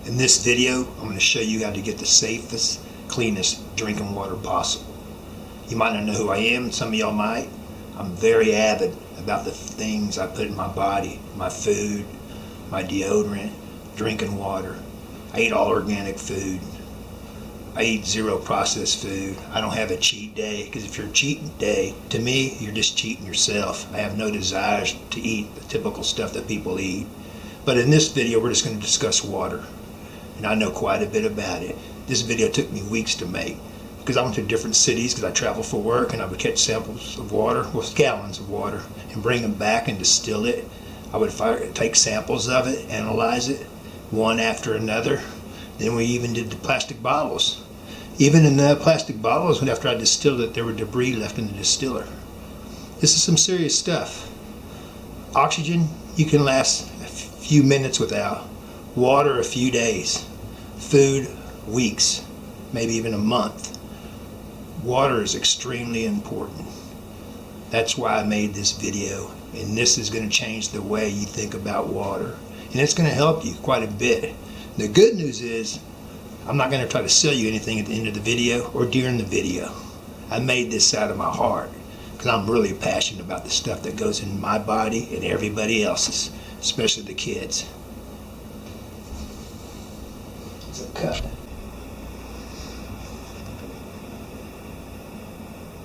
In this video, I'm going to show you how to get the safest, cleanest drinking water possible. You might not know who I am, some of y'all might. I'm very avid about the things I put in my body, my food, my deodorant, drinking water. I eat all organic food. I eat zero processed food. I don't have a cheat day, because if you're a cheating day, to me, you're just cheating yourself. I have no desires to eat the typical stuff that people eat. But in this video, we're just going to discuss water. And I know quite a bit about it. This video took me weeks to make, because I went to different cities, because I traveled for work, and I would catch samples of water, well, gallons of water, and bring them back and distill it. I would take samples of it, analyze it, one after another. Then we even did the plastic bottles. Even in the plastic bottles, after I distilled it, there were debris left in the distiller. This is some serious stuff. Oxygen, you can last a few minutes without. Water, a few days. Food, weeks, maybe even a month. Water is extremely important. That's why I made this video, and this is going to change the way you think about water, and it's going to help you quite a bit. The good news is I'm not going to try to sell you anything at the end of the video or during the video. I made this out of my heart because I'm really passionate about the stuff that goes in my body and everybody else's, especially the kids. It's a cut.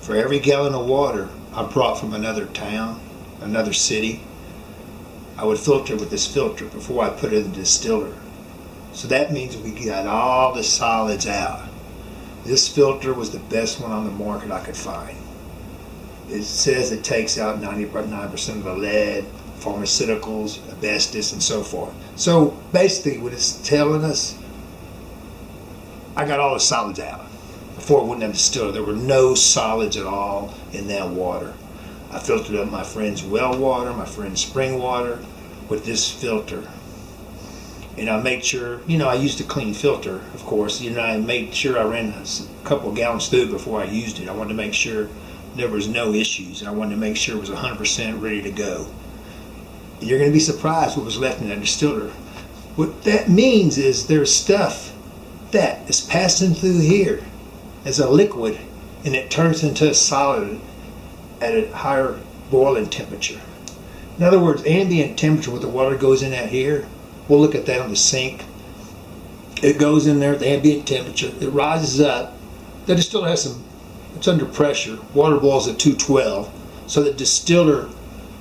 For every gallon of water I brought from another town, another city, I would filter with this filter before I put it in the distiller. So that means we got all the solids out. This filter was the best one on the market I could find. It says it takes out 99% of the lead, pharmaceuticals, asbestos, and so forth. So basically what it's telling us, I got all the solids out. Before it wouldn't have distilled, there were no solids at all in that water. I filtered up my friend's well water, my friend's spring water with this filter. And I made sure, I used a clean filter, of course. I made sure I ran a couple of gallons through it before I used it. I wanted to make sure there was no issues, and I wanted to make sure it was 100% ready to go. And you're going to be surprised what was left in that distiller. What that means is there's stuff that is passing through here as a liquid, and it turns into a solid at a higher boiling temperature. In other words, ambient temperature, where the water goes in at here, we'll look at that on the sink. It goes in there at the ambient temperature. It rises up. The distiller has it's under pressure. Water boils at 212. So the distiller,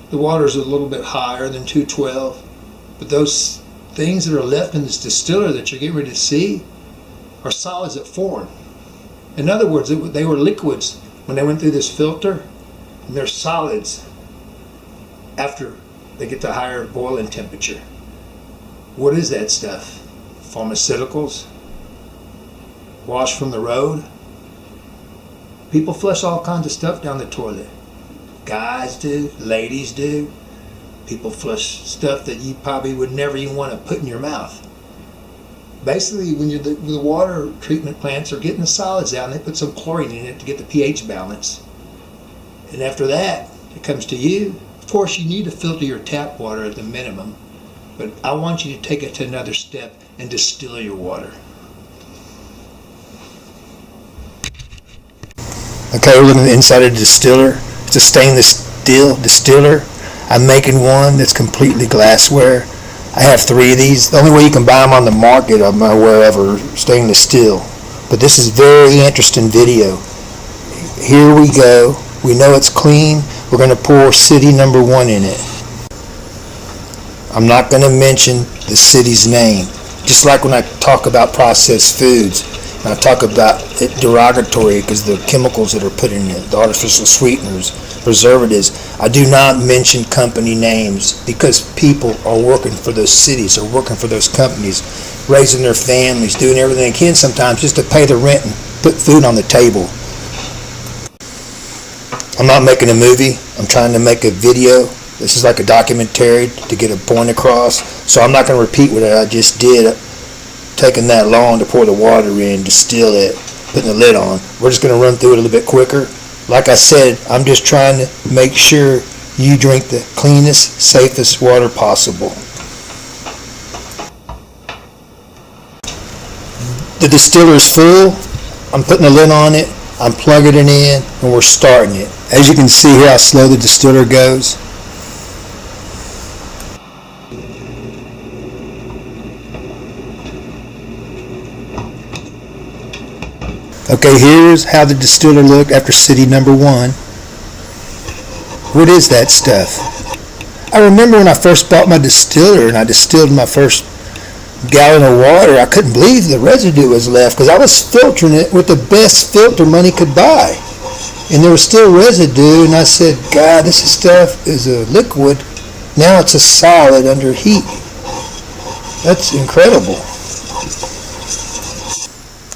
the water is a little bit higher than 212. But those things that are left in this distiller that you're getting ready to see are solids that form. In other words, they were liquids when they went through this filter, and they're solids after they get to higher boiling temperature. What is that stuff? Pharmaceuticals? Wash from the road? People flush all kinds of stuff down the toilet. Guys do, ladies do. People flush stuff that you probably would never even want to put in your mouth. Basically, when the water treatment plants are getting the solids out, and they put some chlorine in it to get the pH balance. And after that, it comes to you. Of course, you need to filter your tap water at the minimum. But I want you to take it to another step and distill your water. Okay, we're looking at the inside of the distiller. It's a stainless steel distiller. I'm making one that's completely glassware. I have 3 of these. The only way you can buy them on the market, I'm aware of, are stainless steel. But this is a very interesting video. Here we go. We know it's clean. We're going to pour city number 1 in it. I'm not going to mention the city's name. Just like when I talk about processed foods, and I talk about it derogatory because the chemicals that are put in it, the artificial sweeteners, preservatives, I do not mention company names because people are working for those cities, are working for those companies, raising their families, doing everything they can sometimes just to pay the rent and put food on the table. I'm not making a movie. I'm trying to make a video. This is like a documentary to get a point across. So I'm not going to repeat what I just did, taking that long to pour the water in, distill it, putting the lid on. We're just going to run through it a little bit quicker. Like I said, I'm just trying to make sure you drink the cleanest, safest water possible. The distiller is full. I'm putting a lid on it. I'm plugging it in, and we're starting it. As you can see here how slow the distiller goes. Okay, here's how the distiller looked after city number 1. What is that stuff? I remember when I first bought my distiller and I distilled my first gallon of water, I couldn't believe the residue was left because I was filtering it with the best filter money could buy. And there was still residue, and I said, God, this stuff is a liquid. Now it's a solid under heat. That's incredible.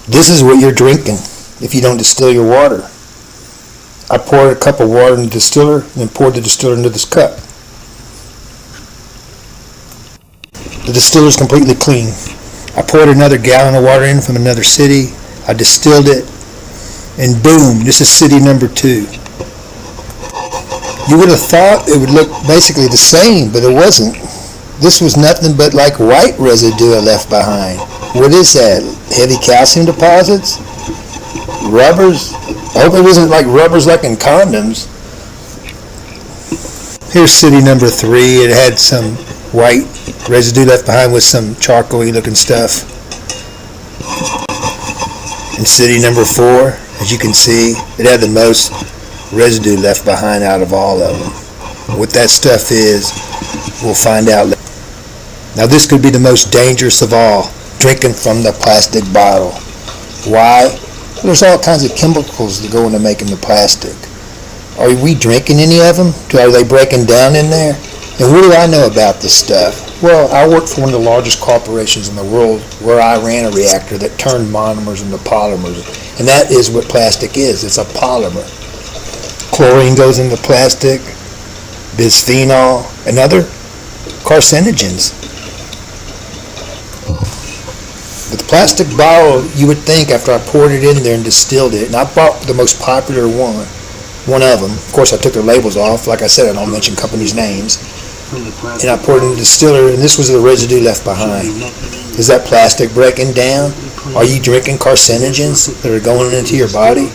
This is what you're drinking if you don't distill your water. I poured a cup of water in the distiller and then poured the distiller into this cup. The distiller is completely clean. I poured another gallon of water in from another city. I distilled it, and boom, this is city number 2. You would have thought it would look basically the same, but it wasn't. This was nothing but like white residue I left behind. What is that? Heavy calcium deposits? Rubbers? I hope it wasn't like rubbers like in condoms. Here's city number 3. It had some white residue left behind with some charcoal-y looking stuff. And city number 4, as you can see, it had the most residue left behind out of all of them. What that stuff is, we'll find out later. Now this could be the most dangerous of all, drinking from the plastic bottle. Why? There's all kinds of chemicals that go into making the plastic. Are we drinking any of them? Are they breaking down in there? And what do I know about this stuff? Well, I worked for one of the largest corporations in the world where I ran a reactor that turned monomers into polymers. And that is what plastic is. It's a polymer. Chlorine goes into plastic, bisphenol, and other carcinogens. But the plastic bottle, you would think after I poured it in there and distilled it, and I bought the most popular one of them. Of course, I took their labels off. Like I said, I don't mention companies' names. And I poured it in the distiller, and this was the residue left behind. Is that plastic breaking down? Are you drinking carcinogens that are going into your body?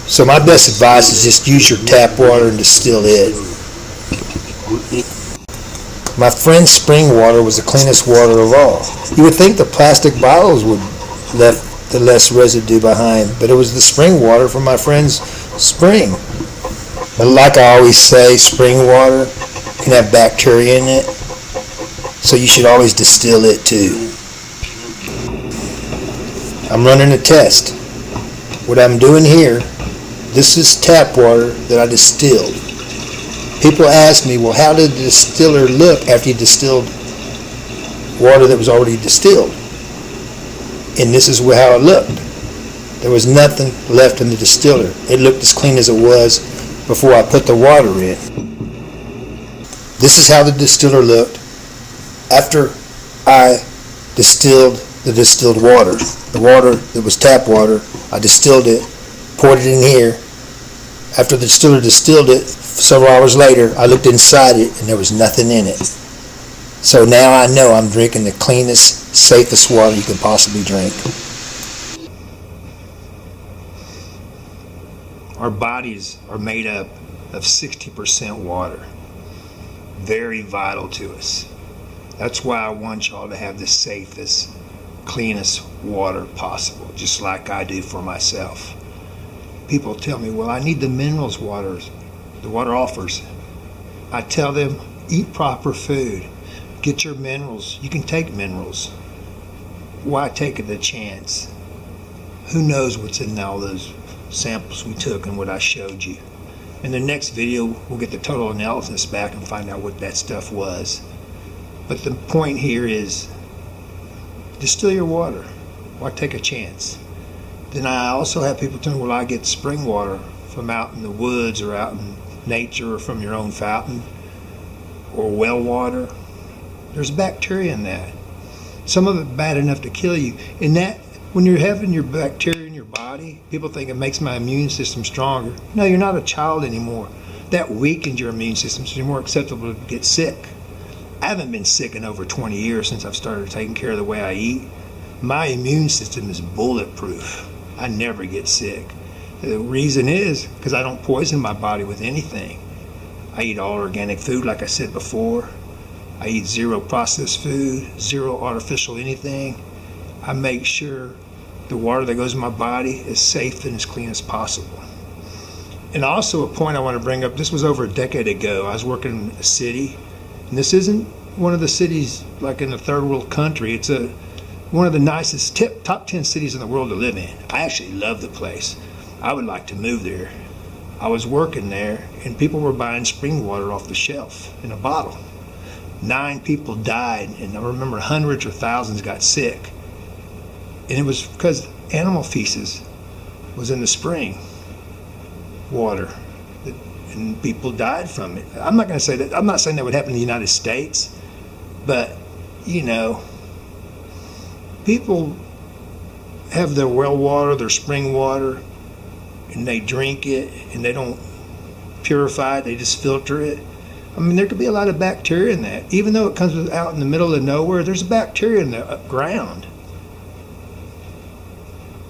So my best advice is just use your tap water and distill it. My friend's spring water was the cleanest water of all. You would think the plastic bottles would left the less residue behind, but it was the spring water from my friend's spring. But like I always say, spring water can have bacteria in it, so you should always distill it too. I'm running a test. What I'm doing here, this is tap water that I distilled. People ask me, well, how did the distiller look after you distilled water that was already distilled? And this is how it looked. There was nothing left in the distiller. It looked as clean as it was before I put the water in. This is how the distiller looked after I distilled the distilled water. The water that was tap water, I distilled it, poured it in here. After the distiller distilled it, several hours later, I looked inside it and there was nothing in it. So now I know I'm drinking the cleanest, safest water you could possibly drink. Our bodies are made up of 60% water. Very vital to us. That's why I want y'all to have the safest, cleanest water possible, just like I do for myself. People tell me, well, I need the minerals waters the water offers. I tell them, eat proper food. Get your minerals. You can take minerals. Why take the chance? Who knows what's in all those samples we took and what I showed you. In the next video, we'll get the total analysis back and find out what that stuff was. But the point here is, distill your water. Why take a chance? Then I also have people tell me, well, I get spring water from out in the woods or out in nature or from your own fountain or well water. There's bacteria in that. Some of it bad enough to kill you. And that, when you're having your bacteria in your body, people think it makes my immune system stronger. No, you're not a child anymore. That weakens your immune system, so you're more acceptable to get sick. I haven't been sick in over 20 years since I've started taking care of the way I eat. My immune system is bulletproof. I never get sick. The reason is because I don't poison my body with anything. I eat all organic food, like I said before. I eat zero processed food, zero artificial anything. I make sure the water that goes in my body is safe and as clean as possible. And also a point I want to bring up, this was over a decade ago. I was working in a city, and this isn't one of the cities like in a third world country. It's one of the nicest top 10 cities in the world to live in. I actually love the place. I would like to move there. I was working there, and people were buying spring water off the shelf in a bottle. 9 people died, and I remember hundreds or thousands got sick. And it was because animal feces was in the spring water, and people died from it. I'm not going to say that. I'm not saying that would happen in the United States, but people have their well water, their spring water, and they drink it, and they don't purify it. They just filter it. I mean, there could be a lot of bacteria in that. Even though it comes out in the middle of nowhere, there's bacteria in the ground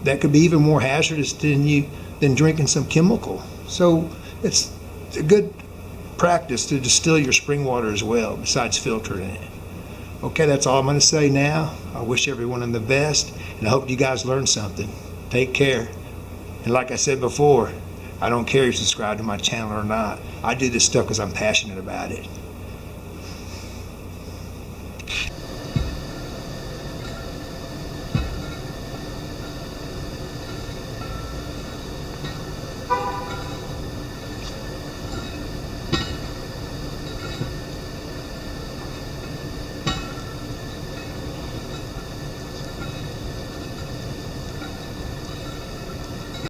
that could be even more hazardous than drinking some chemical. So it's a good practice to distill your spring water as well, besides filtering it. Okay, that's all I'm going to say now. I wish everyone the best, and I hope you guys learned something. Take care. And like I said before, I don't care if you subscribe to my channel or not. I do this stuff because I'm passionate about it.